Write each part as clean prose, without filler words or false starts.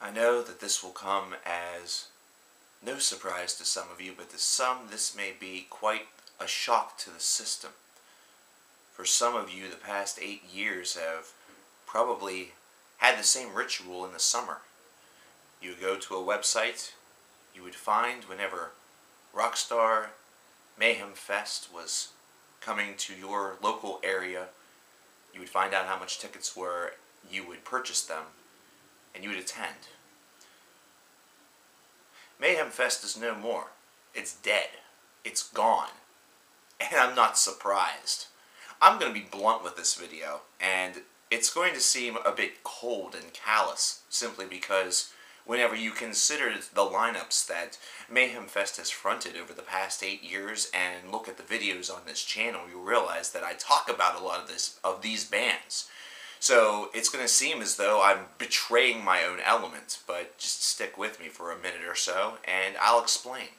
I know that this will come as no surprise to some of you, but to some this may be quite a shock to the system. For some of you, the past 8 years have probably had the same ritual in the summer. You would go to a website, you would find whenever Rockstar Mayhem Fest was coming to your local area, you would find out how much tickets were, you would purchase them, and you would attend. Mayhem Fest is no more. It's dead. It's gone. And I'm not surprised. I'm going to be blunt with this video, and it's going to seem a bit cold and callous, simply because whenever you consider the lineups that Mayhem Fest has fronted over the past 8 years and look at the videos on this channel, you'll realize that I talk about a lot of these bands. So it's going to seem as though I'm betraying my own element, but just stick with me for a minute or so and I'll explain.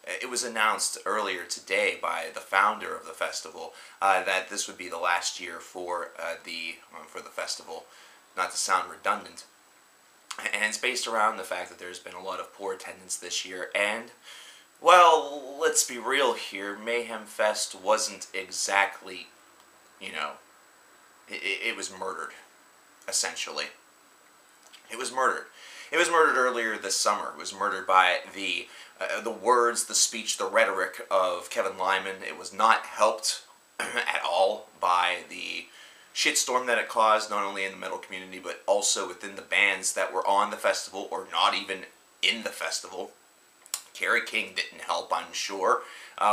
It was announced earlier today by the founder of the festival that this would be the last year for the festival, not to sound redundant. And it's based around the fact that there's been a lot of poor attendance this year, and, well, let's be real here, Mayhem Fest wasn't exactly, it was murdered, essentially. It was murdered. It was murdered earlier this summer. It was murdered by the words, the speech, the rhetoric of Kevin Lyman. It was not helped at all by the shitstorm that it caused, not only in the metal community, but also within the bands that were on the festival, or not even in the festival. Kerry King didn't help, I'm sure,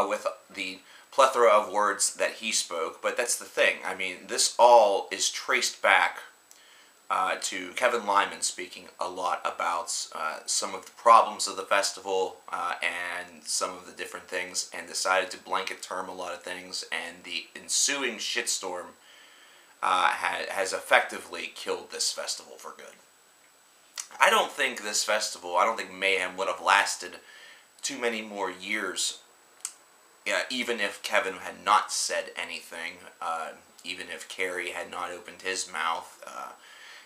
with the plethora of words that he spoke, but that's the thing. I mean, this all is traced back to Kevin Lyman speaking a lot about some of the problems of the festival and some of the different things, and decided to blanket term a lot of things, and the ensuing shitstorm has effectively killed this festival for good. I don't think Mayhem would have lasted too many more years, even if Kevin had not said anything, even if Kerry had not opened his mouth,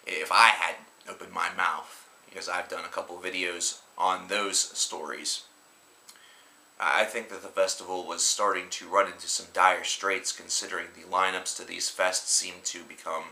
if I hadn't opened my mouth, because I've done a couple of videos on those stories. I think that the festival was starting to run into some dire straits, considering the lineups to these fests seem to become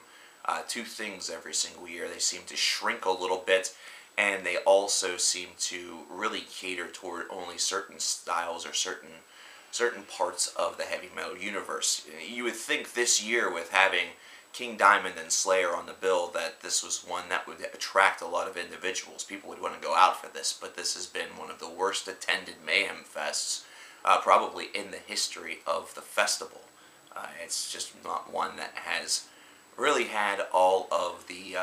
two things every single year. They seem to shrink a little bit, and they also seem to really cater toward only certain styles or certain parts of the heavy metal universe. You would think this year, with having King Diamond and Slayer on the bill, that this was one that would attract a lot of individuals. People would want to go out for this, but this has been one of the worst attended Mayhem Fests probably in the history of the festival. It's just not one that has really had all of the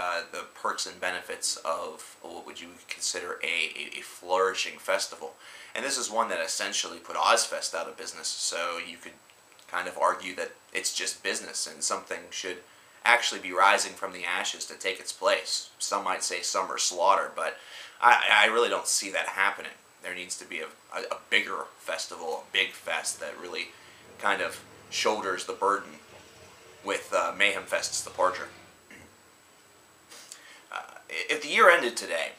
perks and benefits of what would you consider a flourishing festival. And this is one that essentially put Ozfest out of business, so you could kind of argue that it's just business and something should actually be rising from the ashes to take its place. Some might say summer slaughter, but I really don't see that happening. There needs to be a bigger festival, a big fest that really kind of shoulders the burden with Mayhem Fest's departure. If the year ended today,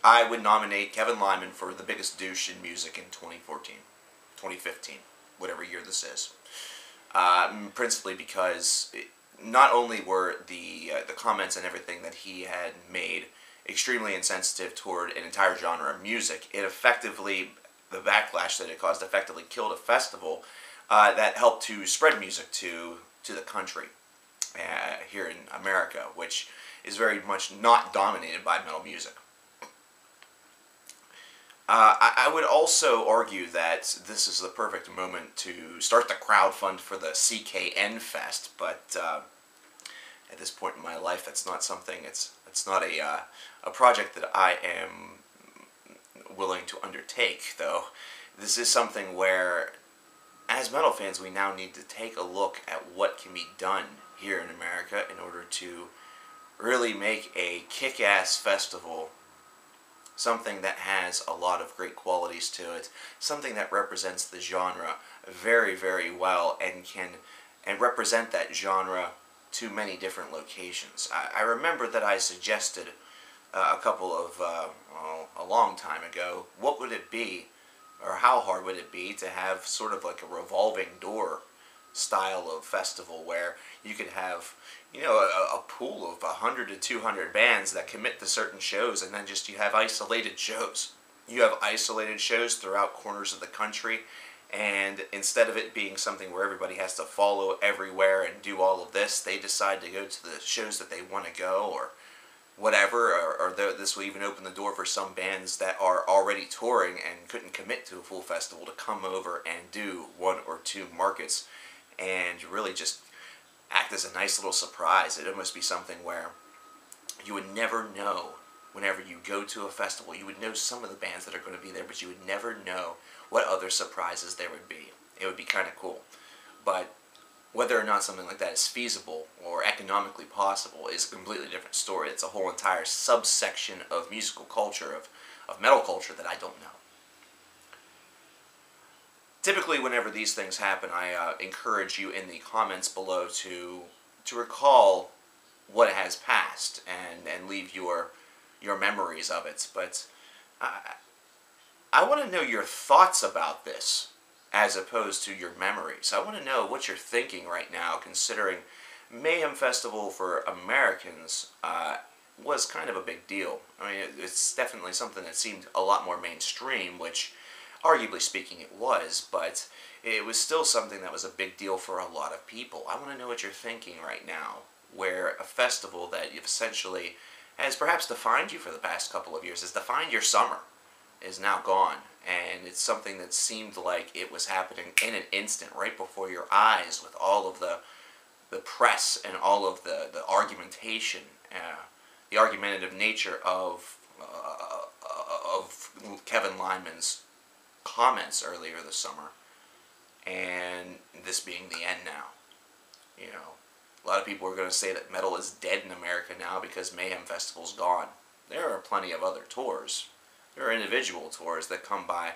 I would nominate Kevin Lyman for the biggest douche in music in 2014, 2015, whatever year this is. Principally because not only were the comments and everything that he had made extremely insensitive toward an entire genre of music, it effectively, the backlash that it caused effectively killed a festival that helped to spread music to the country here in America, which is very much not dominated by metal music. I would also argue that this is the perfect moment to start the crowdfund for the CKN Fest, but at this point in my life, that's not something. It's not a project that I am willing to undertake. Though this is something where, as metal fans, we now need to take a look at what can be done here in America in order to really make a kick-ass festival something that has a lot of great qualities to it, something that represents the genre very, very well and can represent that genre to many different locations. I remember that I suggested a long time ago, what would it be, or how hard would it be to have sort of like a revolving door style of festival where you could have, a pool of 100 to 200 bands that commit to certain shows, and then just you have isolated shows. You have isolated shows throughout corners of the country, and instead of it being something where everybody has to follow everywhere and do all of this, they decide to go to the shows that they want to go, or whatever, or this will even open the door for some bands that are already touring and couldn't commit to a full festival to come over and do one or two markets and really just act as a nice little surprise. It'd almost be something where you would never know whenever you go to a festival. You would know some of the bands that are going to be there, but you would never know what other surprises there would be. It would be kind of cool. But whether or not something like that is feasible or economically possible is a completely different story. It's a whole entire subsection of musical culture, of metal culture, that I don't know. Typically, whenever these things happen, I encourage you in the comments below to recall what has passed and leave your memories of it. But I want to know your thoughts about this, as opposed to your memories. I want to know what you're thinking right now, considering Mayhem Festival for Americans was kind of a big deal. I mean, it's definitely something that seemed a lot more mainstream, which, arguably speaking, it was, but it was still something that was a big deal for a lot of people. I want to know what you're thinking right now, where a festival that you've essentially has perhaps defined you for the past couple of years, has defined your summer, is now gone. And it's something that seemed like it was happening in an instant, right before your eyes, with all of the press and all of the argumentation, the argumentative nature of Kevin Lyman's comments earlier this summer, and this being the end now. A lot of people are going to say that metal is dead in America now because Mayhem Festival's gone. There are plenty of other tours. There are individual tours that come by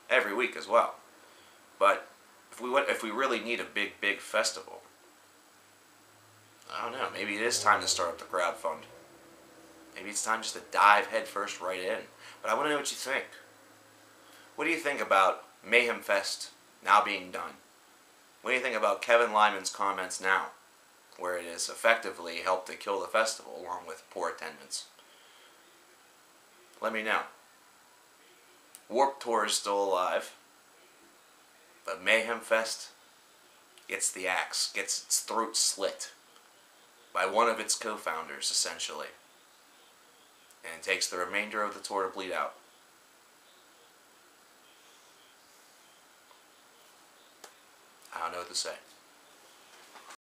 every week as well. But if we really need a big festival, I don't know, maybe it is time to start up the crowdfund. Maybe it's time just to dive headfirst right in. But I want to know what you think. What do you think about Mayhem Fest now being done? What do you think about Kevin Lyman's comments now, where it has effectively helped to kill the festival along with poor attendance? Let me know. Warped Tour is still alive, but Mayhem Fest gets the axe, gets its throat slit by one of its co-founders, essentially, and takes the remainder of the tour to bleed out. I don't know what to say.